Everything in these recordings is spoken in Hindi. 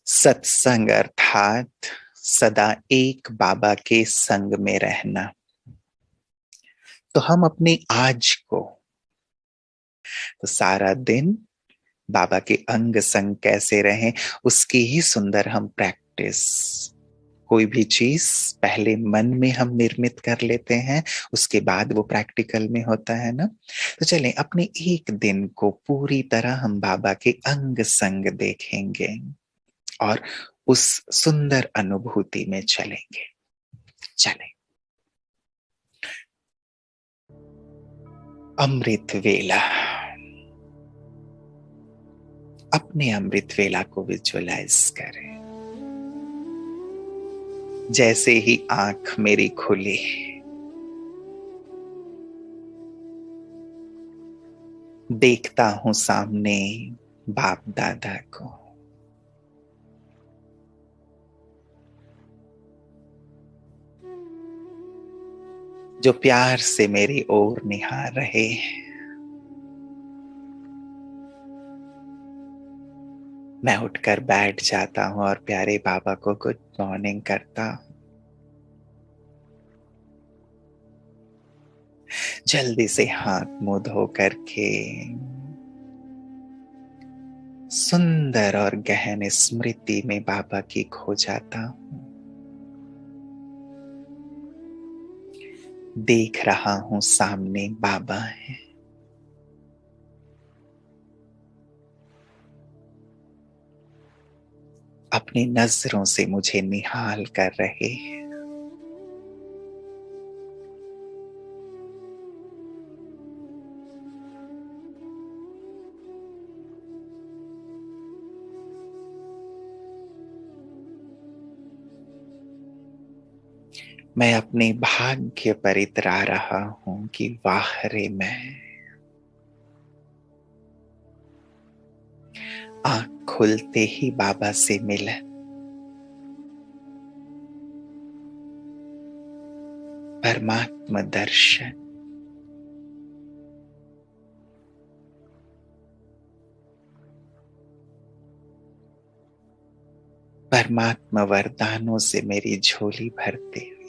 सत्संग अर्थात सदा एक बाबा के संग में रहना। तो हम अपने आज को तो सारा दिन बाबा के अंग संग कैसे रहें, उसकी ही सुंदर हम प्रैक्टिस। कोई भी चीज पहले मन में हम निर्मित कर लेते हैं, उसके बाद वो प्रैक्टिकल में होता है ना। तो चलें अपने एक दिन को पूरी तरह हम बाबा के अंग संग देखेंगे और उस सुंदर अनुभूति में चलेंगे। चलें। अमृत वेला। अपने अमृत वेला को विजुअलाइज करें। जैसे ही आंख मेरी खुली, देखता हूं सामने बाप दादा को। जो प्यार से मेरी ओर निहार रहे। मैं उठकर बैठ जाता हूं और प्यारे बाबा को गुड मॉर्निंग करता हूं। जल्दी से हाथ मुंह धो करके सुंदर और गहन स्मृति में बाबा की खो जाता हूं। देख रहा हूं सामने बाबा है। अपनी नजरों से मुझे निहाल कर रहे हैं। मैं अपने भाग्य पर इतरा रहा हूं कि वाह रे मैं। आंख खुलते ही बाबा से मिला। परमात्मा दर्शन। परमात्मा वरदानों से मेरी झोली भरते हुए।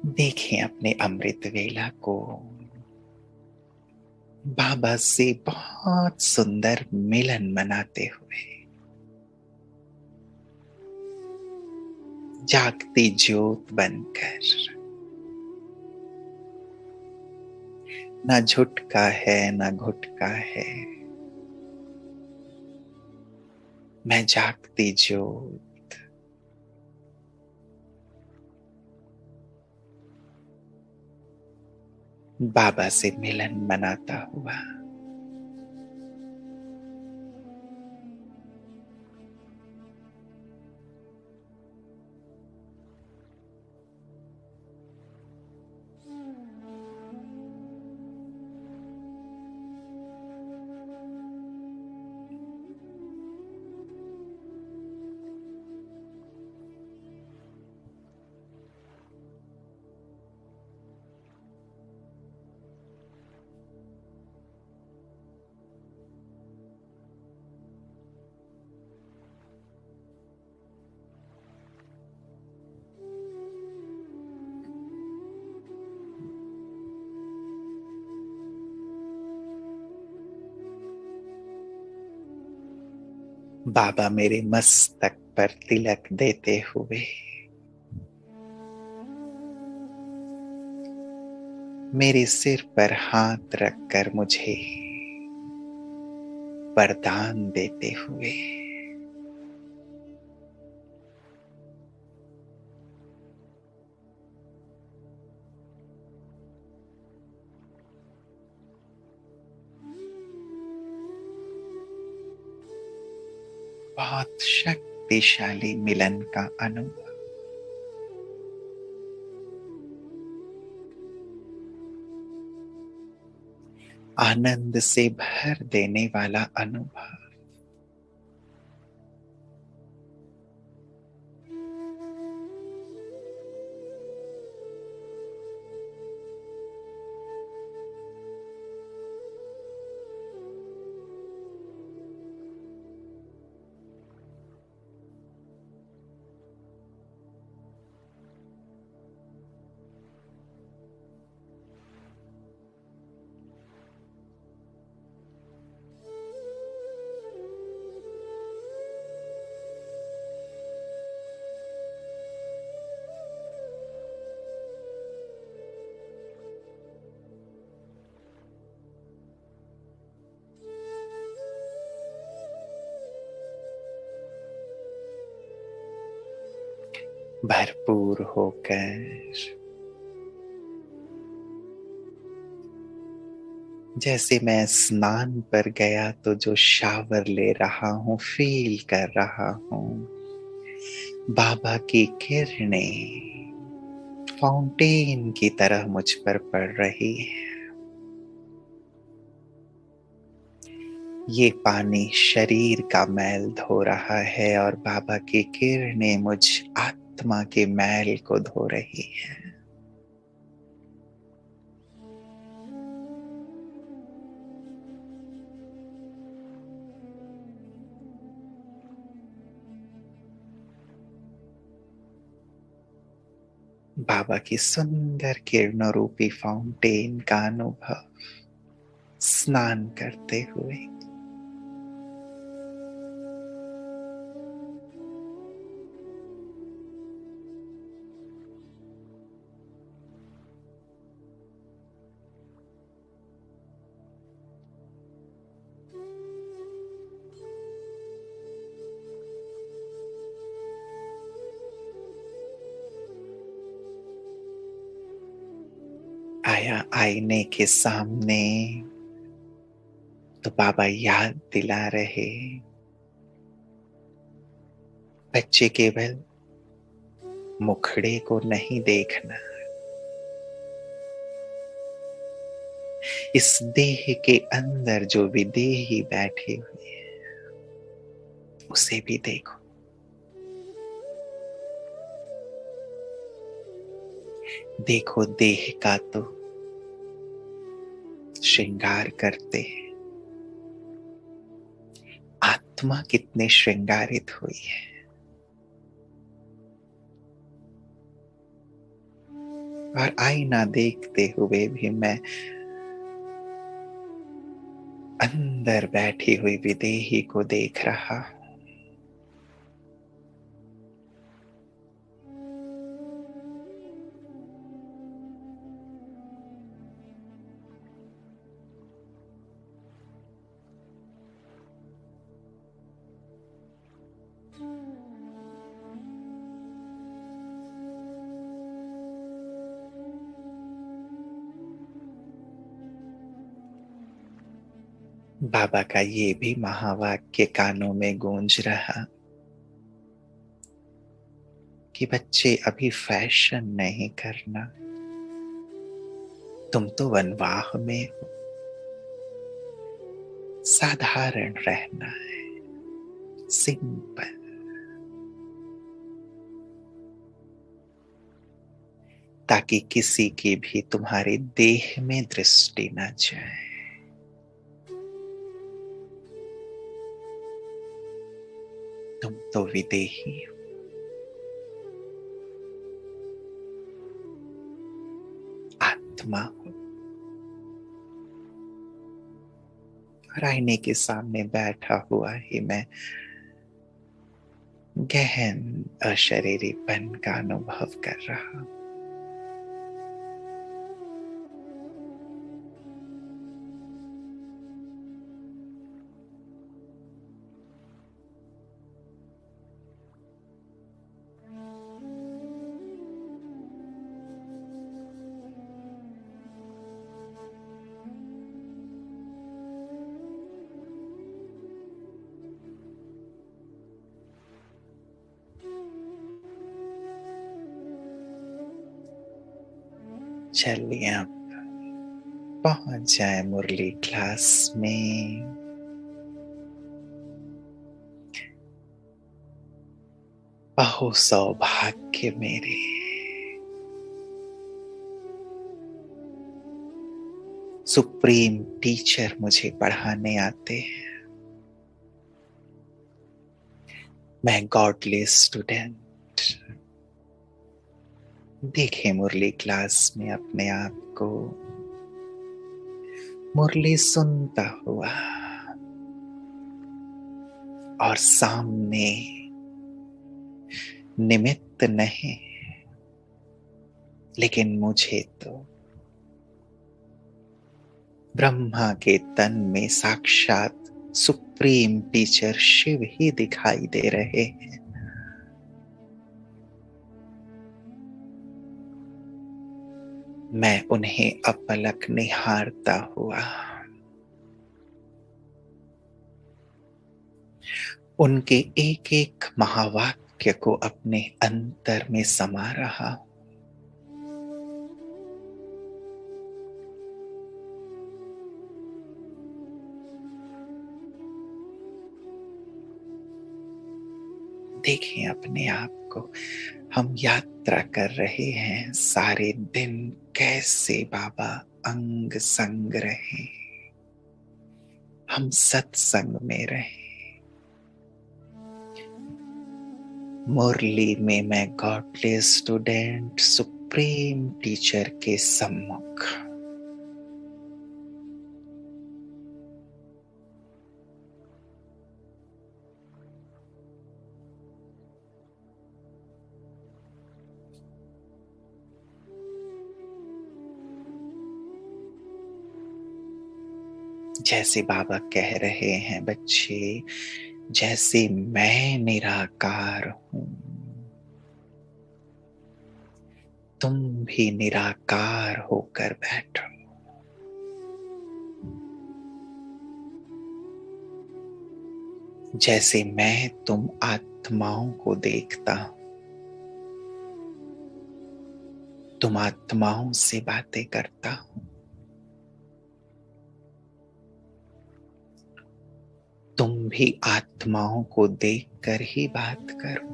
देखें अपने अमृत वेला को बाबा से बहुत सुंदर मिलन मनाते हुए। जागती ज्योत बनकर। ना झुटका है ना घुटका है। मैं जागती ज्योत। बाबा से मिलन मनाता हुआ। बाबा मेरे मस्तक पर तिलक देते हुए। मेरे सिर पर हाथ रखकर मुझे वरदान देते हुए। बहुत शक्तिशाली मिलन का अनुभव। आनंद से भर देने वाला अनुभव। भरपूर होकर, जैसे मैं स्नान पर गया तो जो शावर ले रहा हूं, फील कर रहा हूं, बाबा की किरणें फाउंटेन की तरह मुझ पर पड़ रही है। ये पानी शरीर का मैल धो रहा है और बाबा की किरणें मुझ आत्मा के मैल को धो रही है। बाबा की सुंदर किरणों रूपी फाउंटेन का अनुभव स्नान करते हुए। आया आईने के सामने तो बाबा याद दिला रहे, बच्चे केवल मुखड़े को नहीं देखना, इस देह के अंदर जो विदेही बैठे हुए हैं उसे भी देखो। देखो देह का तो श्रृंगार करते हैं, आत्मा कितने श्रृंगारित हुई है। और आईना देखते हुए भी मैं अंदर बैठी हुई विदेही को देख रहा हूं। बाबा का ये भी महावाक्य कानों में गूंज रहा कि बच्चे अभी फैशन नहीं करना, तुम तो वनवाह में हो, साधारण रहना है, सिंपल। ताकि किसी की भी तुम्हारे देह में दृष्टि न जाए। तुम तो विदेही हो, आत्मा हो। और आईने के सामने बैठा हुआ ही मैं गहन अशरीरीपन का अनुभव कर रहा हूं। चलिए अब पहुंच जाए मुरली क्लास में। बहु सौभाग्य मेरे, सुप्रीम टीचर मुझे पढ़ाने आते हैं। मैं गॉडलेस स्टूडेंट। देखे मुरली क्लास में अपने आप को, मुरली सुनता हुआ और सामने निमित्त नहीं, लेकिन मुझे तो ब्रह्मा के तन में साक्षात सुप्रीम टीचर शिव ही दिखाई दे रहे हैं। मैं उन्हें अपलक निहारता हुआ उनके एक एक महावाक्य को अपने अंतर में समा रहा। देखें अपने आप को, हम यात्रा कर रहे हैं सारे दिन, कैसे बाबा अंग संग रहे, हम सत्संग में रहे। मुरली में मैं गॉडलेस स्टूडेंट सुप्रीम टीचर के सम्मुख जैसे बाबा कह रहे हैं, बच्चे जैसे मैं निराकार हूं, तुम भी निराकार होकर बैठो। जैसे मैं तुम आत्माओं को देखता हूं, तुम आत्माओं से बातें करता हूं, तुम भी आत्माओं को देखकर ही बात करो,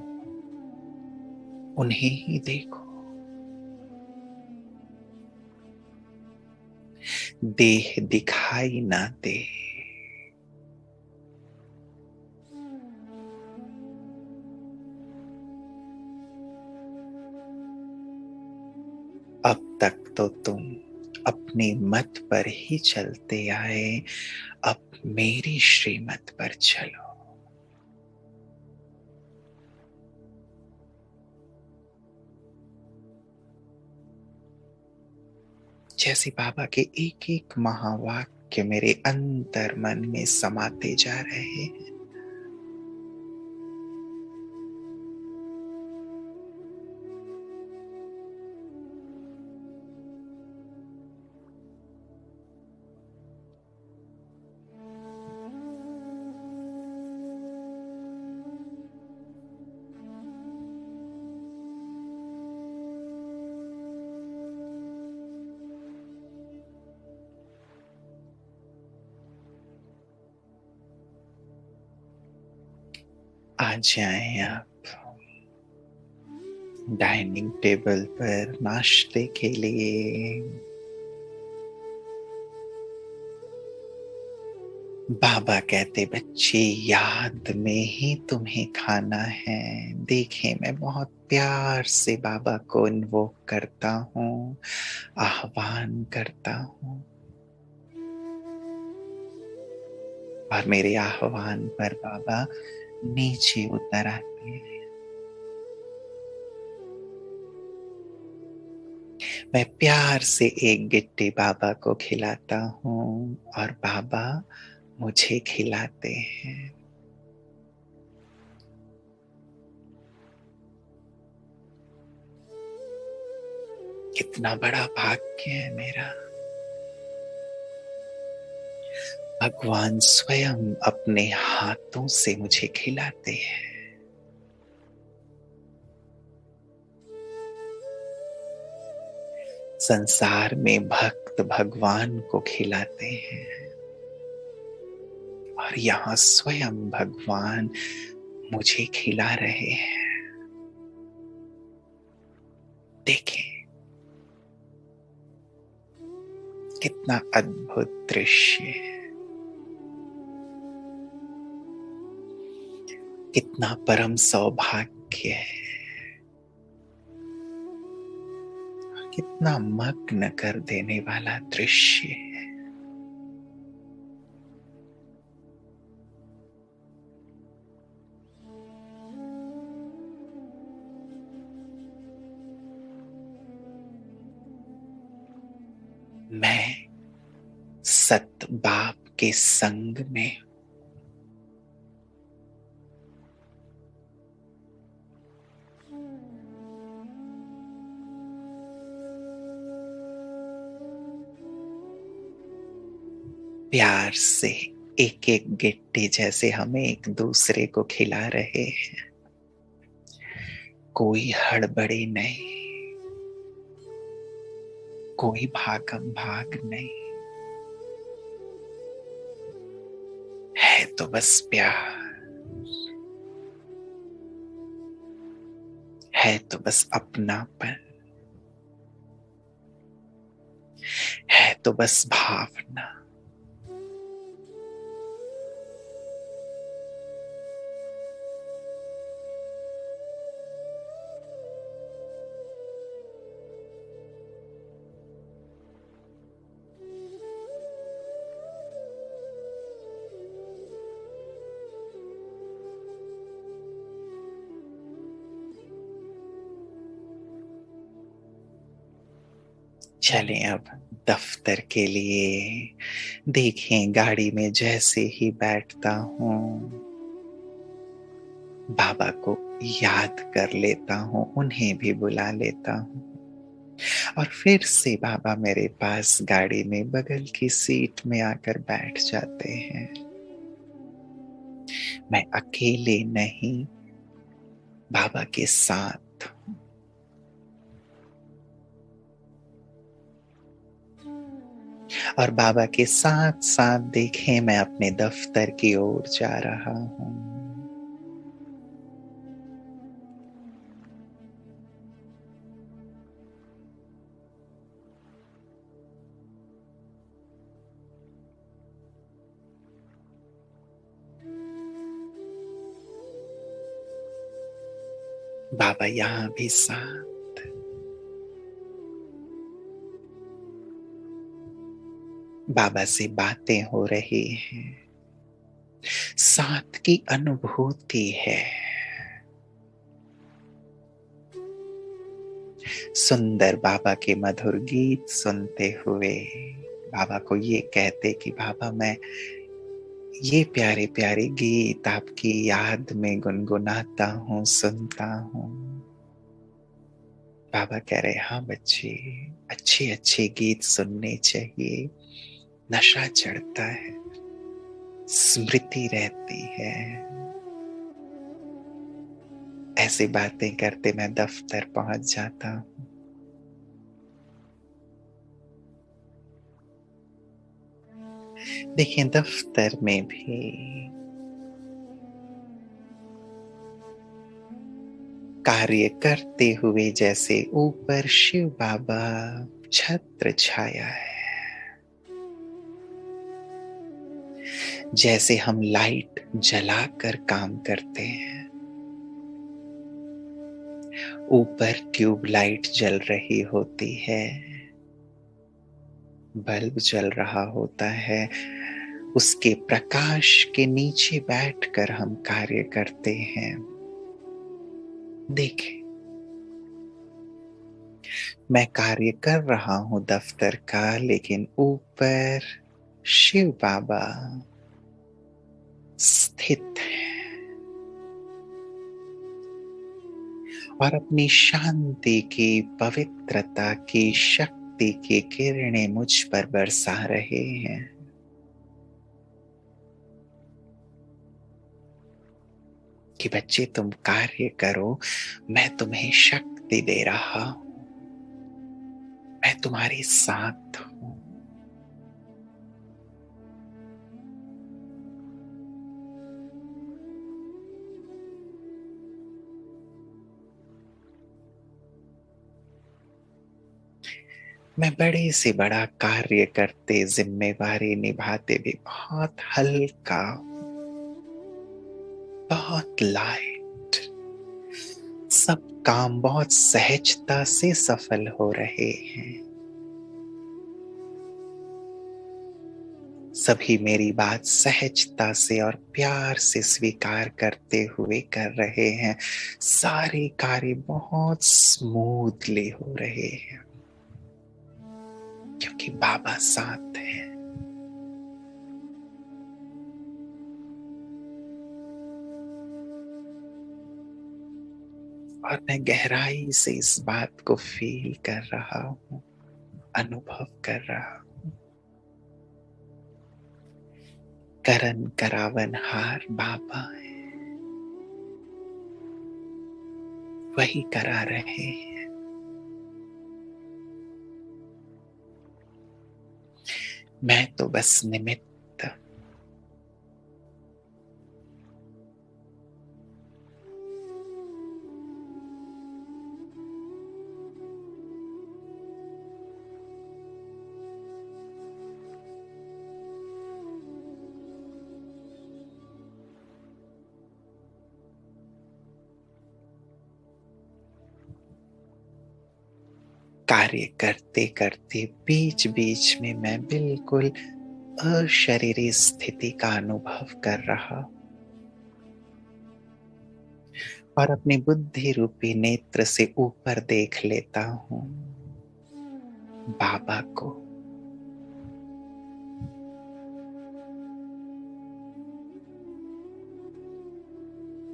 उन्हें ही देखो। देह दिखाई ना दे, अब तक तो तुम अपने मत पर ही चलते आए, अब मेरी श्रीमत पर चलो। जैसे बाबा के एक एक महावाक्य मेरे अंतर मन में समाते जा रहे हैं, आ जाएं आप डाइनिंग टेबल पर नाश्ते के लिए। बाबा कहते, बच्चे याद में ही तुम्हें खाना है। देखें, मैं बहुत प्यार से बाबा को इन्वोक करता हूँ, आह्वान करता हूँ, और मेरे आह्वान पर बाबा नीचे उतर आते हैं। मैं प्यार से एक गिट्टी बाबा को खिलाता हूँ और बाबा मुझे खिलाते हैं। कितना बड़ा भाग्य है मेरा। भगवान स्वयं अपने हाथों से मुझे खिलाते हैं। संसार में भक्त भगवान को खिलाते हैं, और यहाँ स्वयं भगवान मुझे खिला रहे हैं। देखें, कितना अद्भुत दृश्य है, कितना परम सौभाग्य है, कितना मग्न कर देने वाला दृश्य है। मैं सत बाप के संग में, प्यार से एक एक गिट्टी जैसे हमें एक दूसरे को खिला रहे हैं। कोई हड़बड़ी नहीं, कोई भागम भाग नहीं, है तो बस प्यार, है तो बस अपनापन, है तो बस भावना। चलें अब दफ्तर के लिए। देखें गाड़ी में जैसे ही बैठता हूँ, बाबा को याद कर लेता हूँ, उन्हें भी बुला लेता हूँ और फिर से बाबा मेरे पास गाड़ी में बगल की सीट में आकर बैठ जाते हैं। मैं अकेले नहीं, बाबा के साथ हूँ। और बाबा के साथ साथ देखें मैं अपने दफ्तर की ओर जा रहा हूँ। बाबा यहाँ भी साथ, बाबा से बातें हो रही हैं, साथ की अनुभूति है। सुंदर बाबा के मधुर गीत सुनते हुए बाबा को ये कहते कि बाबा मैं ये प्यारे प्यारे गीत आपकी याद में गुनगुनाता हूँ, सुनता हूँ। बाबा कह रहे हाँ बच्चे, अच्छे अच्छे गीत सुनने चाहिए, नशा चढ़ता है, स्मृति रहती है। ऐसी बातें करते मैं दफ्तर पहुंच जाता हूँ। देखिए दफ्तर में भी कार्य करते हुए जैसे ऊपर शिव बाबा छत्र छाया है, जैसे हम लाइट जलाकर काम करते हैं, ऊपर ट्यूबलाइट जल रही होती है, बल्ब जल रहा होता है, उसके प्रकाश के नीचे बैठकर हम कार्य करते हैं। देखें मैं कार्य कर रहा हूं दफ्तर का, लेकिन ऊपर शिव बाबा स्थित है और अपनी शांति की, पवित्रता की, शक्ति की किरणें मुझ पर बरसा रहे हैं। कि बच्चे तुम कार्य करो, मैं तुम्हें शक्ति दे रहा हूं, मैं तुम्हारे साथ हूं। मैं बड़े से बड़ा कार्य करते, जिम्मेवारी निभाते भी बहुत हल्का, बहुत लाइट, सब काम बहुत सहजता से सफल हो रहे हैं। सभी मेरी बात सहजता से और प्यार से स्वीकार करते हुए कर रहे हैं। सारे कार्य बहुत स्मूथली हो रहे हैं क्योंकि बाबा साथ हैं। और मैं गहराई से इस बात को फील कर रहा हूं, अनुभव कर रहा हूं। करन करावनहार बाबा है, वही करा रहे हैं। मैं तो बस निमित्त। कार्य करते करते बीच बीच में मैं बिल्कुल अशरीरी स्थिति का अनुभव कर रहा और अपनी बुद्धि रूपी नेत्र से ऊपर देख लेता हूं बाबा को।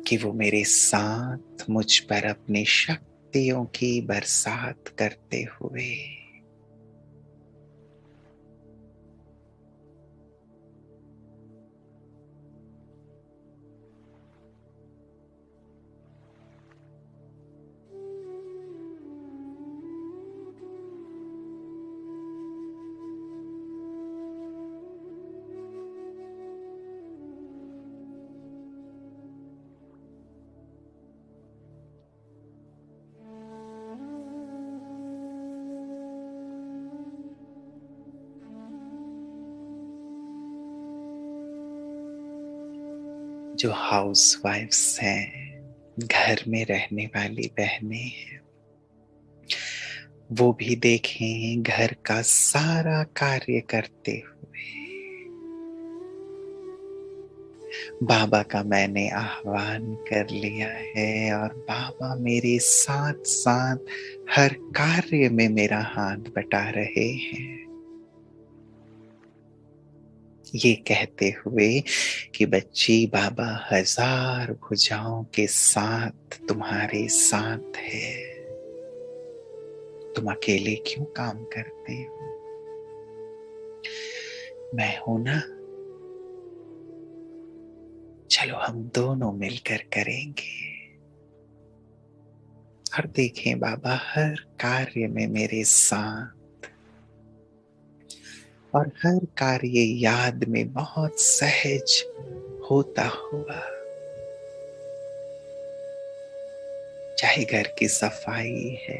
कि वो मेरे साथ मुझ पर अपनी शक्तियों की बरसात करते हुए जो हाउस वाइफ्स हैं, घर में रहने वाली बहनें हैं, वो भी देखें घर का सारा कार्य करते हुए बाबा का मैंने आह्वान कर लिया है और बाबा मेरे साथ साथ हर कार्य में मेरा हाथ बटा रहे हैं, ये कहते हुए कि बच्ची बाबा हजार भुजाओं के साथ तुम्हारे साथ है, तुम अकेले क्यों काम करते हो, मैं हूं ना, चलो हम दोनों मिलकर करेंगे। और देखें बाबा हर कार्य में मेरे साथ और हर कार्य याद में बहुत सहज होता हुआ, चाहे घर की सफाई है,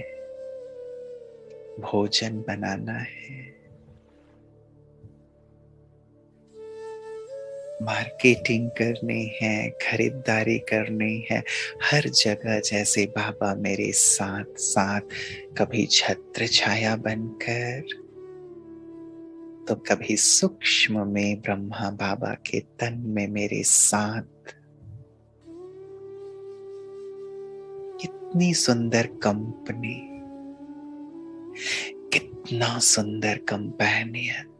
भोजन बनाना है, मार्केटिंग करनी है, खरीदारी करनी है, हर जगह जैसे बाबा मेरे साथ साथ कभी छत्र छाया बनकर तो कभी सूक्ष्म में ब्रह्मा बाबा के तन में मेरे साथ। कितनी सुंदर कंपनी, कितना सुंदर कंपेनियन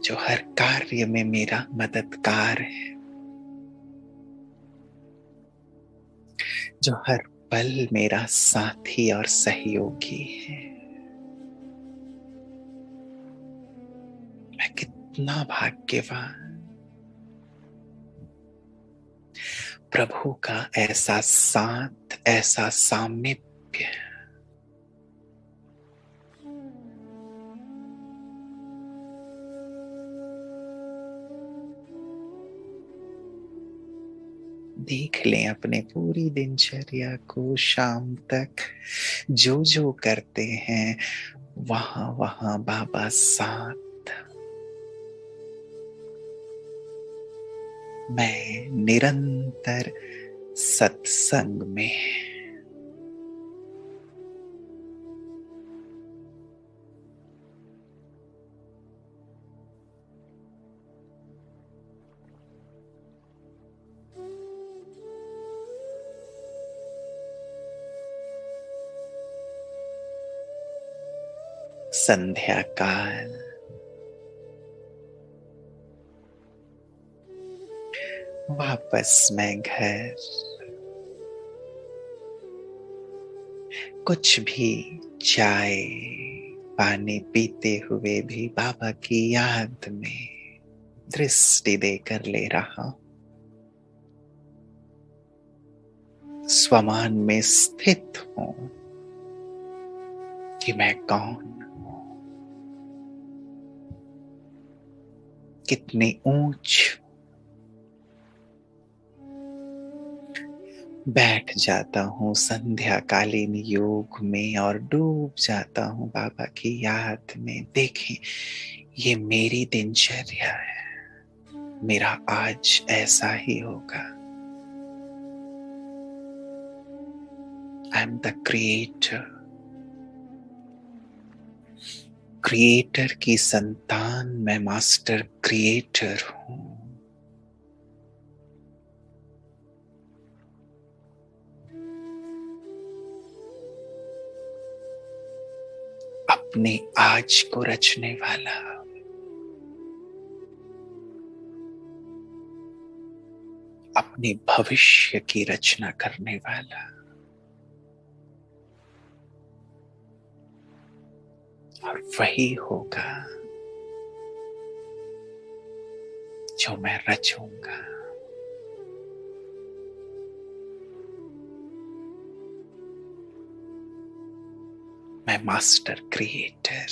जो हर कार्य में मेरा मददगार है, जो हर पल मेरा साथी और सहयोगी है। मैं कितना भाग्यवान, प्रभु का ऐसा साथ, ऐसा सामीप्य। देख लें अपने पूरी दिनचर्या को, शाम तक जो जो करते हैं वहां वहां बाबा साथ। मैं निरंतर सत्संग में। संध्या काल, वापस मैं घर, कुछ भी चाय पानी पीते हुए भी बाबा की याद में दृष्टि देकर ले रहा, स्वमान में स्थित हूं कि मैं कौन हूं, कितनी ऊंच। बैठ जाता हूं संध्याकालीन योग में और डूब जाता हूं बाबा की याद में। देखें, ये मेरी दिनचर्या है, मेरा आज ऐसा ही होगा। I am the creator, creator की संतान मैं मास्टर क्रिएटर हूं। अपने आज को रचने वाला, अपने भविष्य की रचना करने वाला, और वही होगा जो मैं रचूंगा। मैं मास्टर क्रिएटर।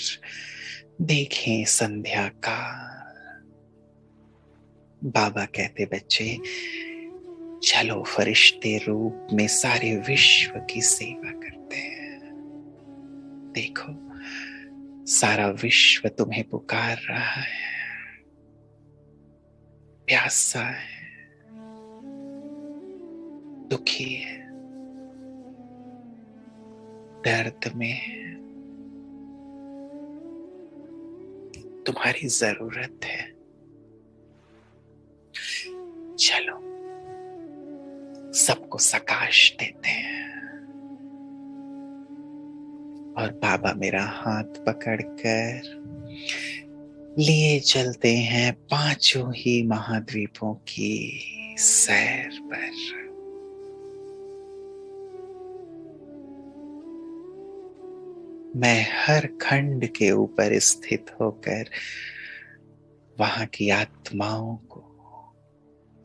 देखें संध्या का, बाबा कहते बच्चे चलो फरिश्ते रूप में सारे विश्व की सेवा करते हैं। देखो सारा विश्व तुम्हें पुकार रहा है, प्यासा है, दुखी है, दर्द में है, तुम्हारी जरूरत है। चलो सबको सकाश देते हैं। और बाबा मेरा हाथ पकड़कर लिए चलते हैं पांचों ही महाद्वीपों की सैर पर। मैं हर खंड के ऊपर स्थित होकर वहां की आत्माओं को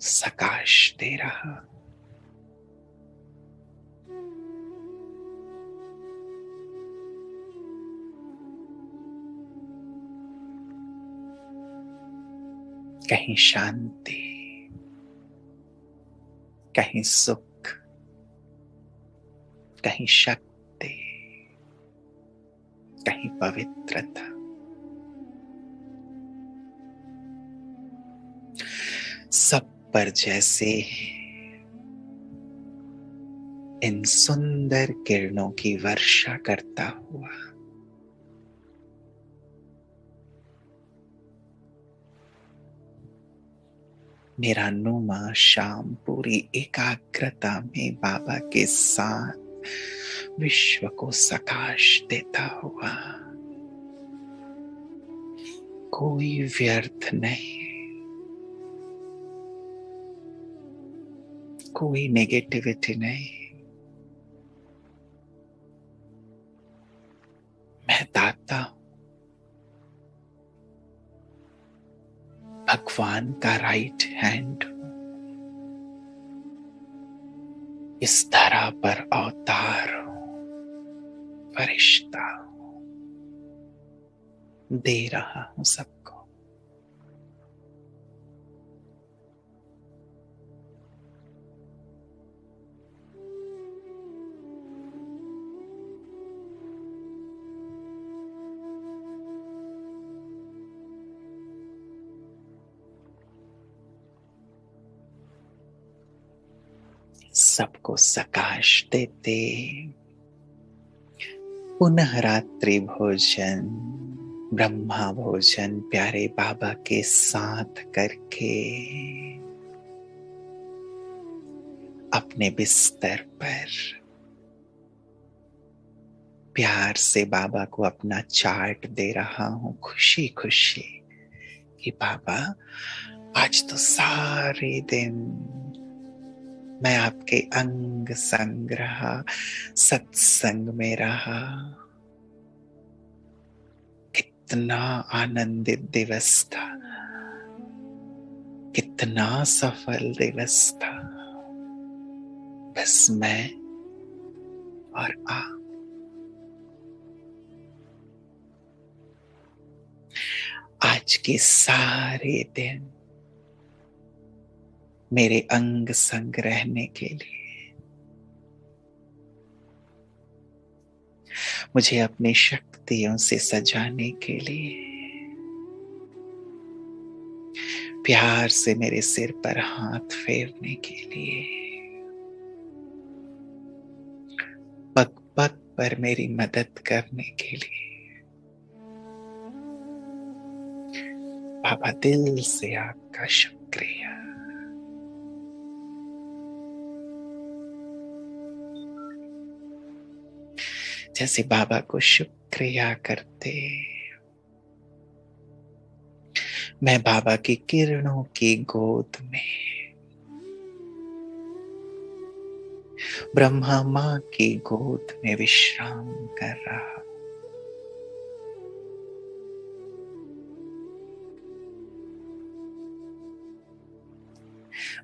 सकाश दे रहा। कहीं शांति, कहीं सुख, कहीं शक्ति, कहीं पवित्रता। सब पर जैसे इन सुंदर किरणों की वर्षा करता हुआ मेरा नुमा शाम पूरी एकाग्रता में बाबा के साथ विश्व को सकाश देता हुआ, कोई व्यर्थ नहीं, कोई नेगेटिविटी नहीं। मैं दाता हूं, भगवान का राइट हैंड हूं, इस धरा पर अवतार हूं, फरिश्ता हूं, दे रहा हूं सबको। सबको सकाश देते पुनः रात्रि भोजन, ब्रह्मा भोजन प्यारे बाबा के साथ करके अपने बिस्तर पर प्यार से बाबा को अपना चार्ट दे रहा हूं, खुशी खुशी कि बाबा आज तो सारे दिन मैं आपके अंग संग रहा, सत्संग में रहा, कितना आनंदित दिवस था, कितना सफल दिवस था। बस मैं और आप। आज के सारे दिन मेरे अंग संग रहने के लिए, मुझे अपनी शक्तियों से सजाने के लिए, प्यार से मेरे सिर पर हाथ फेरने के लिए, पग पग पर मेरी मदद करने के लिए, बाबा दिल से आपका शुक्रिया। जैसे बाबा को शुक्रिया करते, मैं बाबा की किरणों की गोद में, ब्रह्मा माँ की गोद में विश्राम कर रहा।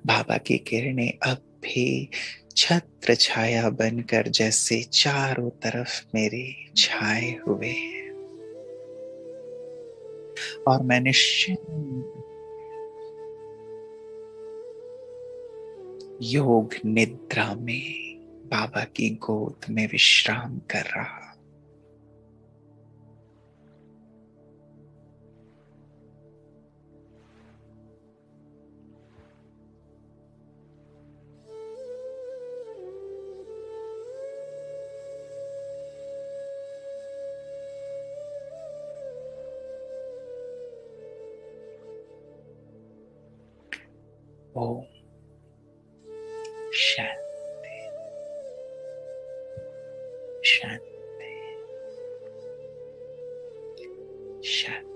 बाबा की किरणें अब भी छत्र छाया बनकर जैसे चारों तरफ मेरे छाए हुए हैं, और मैं निश्चिंत योग निद्रा में बाबा की गोद में विश्राम कर रहा। ओम शांति शांति शांति।